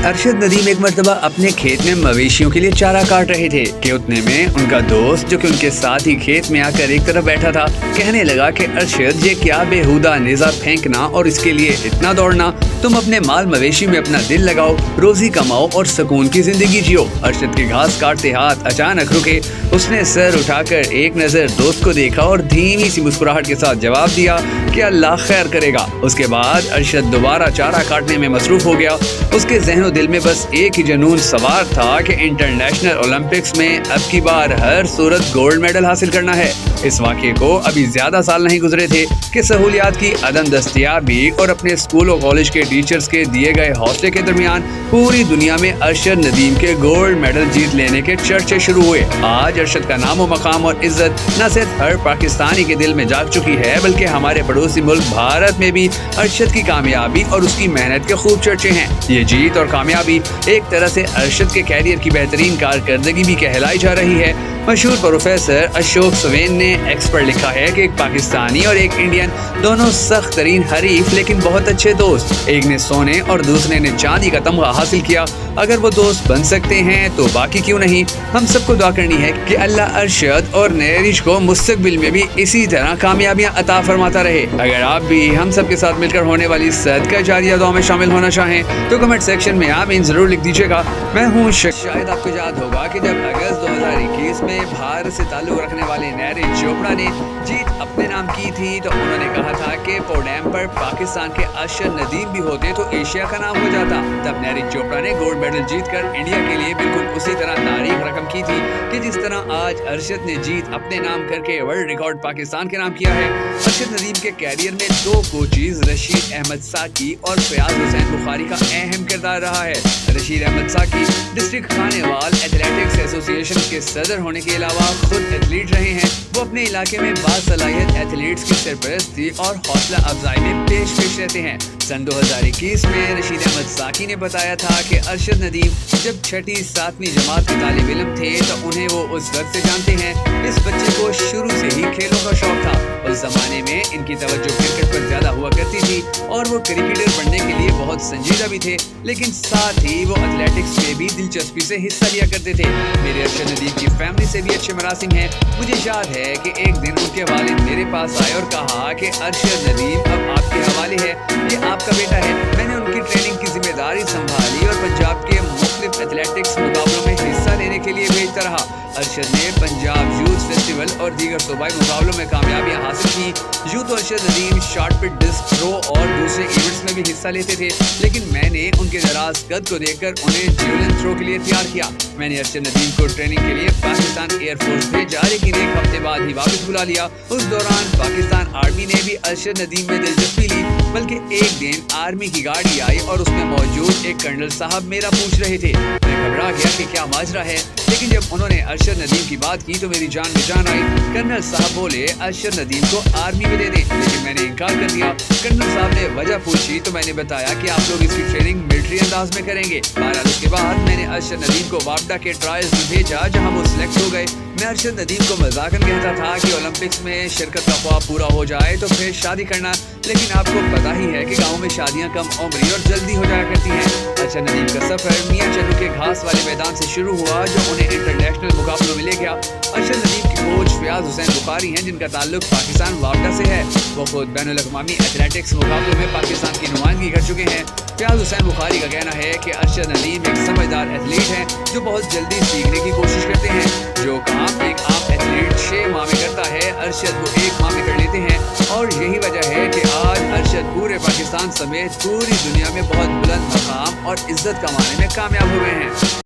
अरशद नदीम एक मर्तबा अपने खेत में मवेशियों के लिए चारा काट रहे थे कि उतने में उनका दोस्त जो कि उनके साथ ही खेत में आकर एक तरफ बैठा था कहने लगा कि अरशद ये क्या बेहुदा नेज़ा फेंकना और इसके लिए इतना दौड़ना, तुम अपने माल मवेशी में अपना दिल लगाओ, रोजी कमाओ और सुकून की जिंदगी जियो। अरशद के घास काटते हाथ अचानक रुके। उसने सर उठाकर एक नजर दोस्त को देखा और धीमी सी मुस्कुराहट के साथ जवाब दिया कि अल्लाह खैर करेगा। उसके बाद अरशद दोबारा चारा काटने में मसरूफ हो गया। उसके ज़हनो दिल में बस एक ही जुनून सवार था कि इंटरनेशनल ओलंपिक्स में अब की बार हर सूरत गोल्ड मेडल हासिल करना है। इस वाक़े को अभी ज़्यादा साल नहीं गुजरे थे कि सहूलियात की अदम दस्तयाबी और अपने स्कूल और कॉलेज के टीचर्स के दिए गए हौसले के दरमियान पूरी दुनिया में अरशद नदीम के गोल्ड मेडल जीत लेने के चर्चे शुरू हुए। आज अरशद का नामो मकाम और इज्जत न सिर्फ हर पाकिस्तानी के दिल में जाग चुकी है बल्कि हमारे पड़ोसी मुल्क भारत में भी अरशद की कामयाबी और उसकी मेहनत के खूब चर्चे हैं। ये जीत और कामयाबी एक तरह से अरशद के कैरियर की बेहतरीन कारकर्दगी भी कहलाई जा रही है। मशहूर प्रोफेसर अशोक सवेन ने एक्स पर लिखा है कि एक पाकिस्तानी और एक इंडियन दोनों सख्त तरीन हरीफ लेकिन बहुत अच्छे दोस्त, एक ने सोने और दूसरे ने चांदी का तमगा हासिल किया। अगर वो दोस्त बन सकते हैं तो बाकी क्यों नहीं। हम सबको दुआ करनी है कि अल्लाह अरशद और नैरिश को मुस्तकबिल में भी इसी तरह कामयाबियां अता फरमाता रहे। अगर आप भी हम सब के साथ मिलकर होने वाली सदका जारिया दुआ में शामिल होना चाहें तो कमेंट सेक्शन में आमीन जरूर लिख दीजिएगा। मैं हूँ शायद आपको याद होगा कि जब अगस्त 2021 में भारत से ताल्लुक रखने वाले नैरिश चोपड़ा ने जीत अपने नाम की थी तो उन्होंने कहा था कि पोडियम पर पाकिस्तान के अरशद नदीम भी होते तो एशिया का नाम हो जाता। तब नैरिश चोपड़ा ने गोल्ड मेडल जीतकर इंडिया के लिए बिल्कुल उसी तरह तारीख रकम की थी कि जिस तरह आज अरशद ने जीत अपने नाम करके वर्ल्ड रिकॉर्ड पाकिस्तान के नाम किया है। अरशद नदीम के कैरियर में दो कोचेज रशीद अहमद साकी और फयाज हुसैन बुखारी का अहम किरदार रहा है। रशीद अहमद साकी डिस्ट्रिक्ट खानेवाल एथलेटिक्स एसोसिएशन के सदर होने के अलावा खुद एथलीट रहे हैं। वो अपने इलाके में बासलाहियत एथलीट्स की सरपरस्ती और हौसला अफजाई में पेश रहते हैं। सन 2021 में रशीद अहमद साकी ने बताया था कि अरशद नदीम जब 6ठी 7वीं जमात के तालिब इल्म थे तो उन्हें वो उस वक्त से जानते हैं। इस बच्चे को शुरू से ही खेलों का शौक था। उस जमाने में इनकी तवज्जो क्रिकेट पर ज्यादा हुआ करती थी और वो क्रिकेटर बनने के लिए बहुत संजीदा भी थे, लेकिन साथ ही वो एथलेटिक्स में भी दिलचस्पी से हिस्सा लिया करते थे। मेरे अरशद नदीम की फैमिली से भी अच्छे मरासिम हैं। मुझे याद है कि एक दिन उनके वालिद मेरे पास आए और कहा कि अरशद नदीम अब आपके हवाले है, ये आपका बेटा है। मैंने उनकी ट्रेनिंग की जिम्मेदारी संभाली और पंजाब के मुख्तलिफ एथलेटिक्स मुकाबलों में हिस्सा लेने के लिए भेजता रहा। अरशद ने पंजाब यूथ फेस्टिवल और दीगर सूबाई मुकाबलों में कामयाबियां हासिल की। यूथ अरशद नदीम शॉर्ट पिट डिस्क थ्रो और दूसरे इवेंट्स में भी हिस्सा लेते थे, लेकिन मैंने उनके दराज कद को देखकर उन्हें ज्यूलिन थ्रो के लिए तैयार किया। मैंने अरशद नदीम को ट्रेनिंग के लिए पाकिस्तान एयरफोर्स भेजा, लेकिन एक हफ्ते बाद ही वापस बुला लिया। उस दौरान पाकिस्तान आर्मी ने भी अरशद नदीम में दिलचस्पी ली, बल्कि एक दिन आर्मी की गाड़ी आई और उसमें मौजूद एक कर्नल साहब मेरा पूछ रहे थे। मैं घबरा गया कि क्या माजरा है, लेकिन जब उन्होंने अरशद नदीम की बात की तो मेरी जान में जान आई। कर्नल साहब बोले अरशद नदीम को आर्मी में दे दें, लेकिन मैंने इनकार कर दिया। कर्नल साहब ने वजह पूछी तो मैंने बताया कि आप लोग इसकी ट्रेनिंग मिलिट्री अंदाज में करेंगे। बहरहाल उसके बाद मैंने अरशद नदीम को वापडा के ट्रायल्स में भेजा जहां वो सिलेक्ट हो गए। मैं अरशद नदीम को मजाकन कहता था कि ओलंपिक्स में शिरकत का ख्वाब पूरा हो जाए तो फिर शादी करना, लेकिन आपको पता ही है कि गाँव में शादियाँ कम उम्री और जल्दी हो जाया करती हैं। अरशद नदीम का सफर मियाँ चन्नू के घास वाले मैदान से शुरू हुआ जो उन्हें इंटरनेशनल मुकाबलों में ले गया। अरशद नदीम के कोच फयाज हुसैन बुखारी हैं जिनका ताल्लुक पाकिस्तान वापडा से है। वो खुद बैनुल-अक़वामी एथलेटिक्स मुकाबलों में पाकिस्तान की नुमाइंदगी कर चुके हैं। फयाज हुसैन बुखारी का कहना है कि अरशद नदीम एक समझदार एथलीट हैं जो बहुत जल्दी सीखने की कोशिश करते हैं। जो काम एक आम एथलीट 6 माह में करता है अरशद वो 1 माह में कर लेते हैं, और यही वजह है कि आज अरशद पूरे पाकिस्तान समेत पूरी दुनिया में बहुत बुलंद मकाम और इज्जत कमाने में कामयाब हो गए हैं।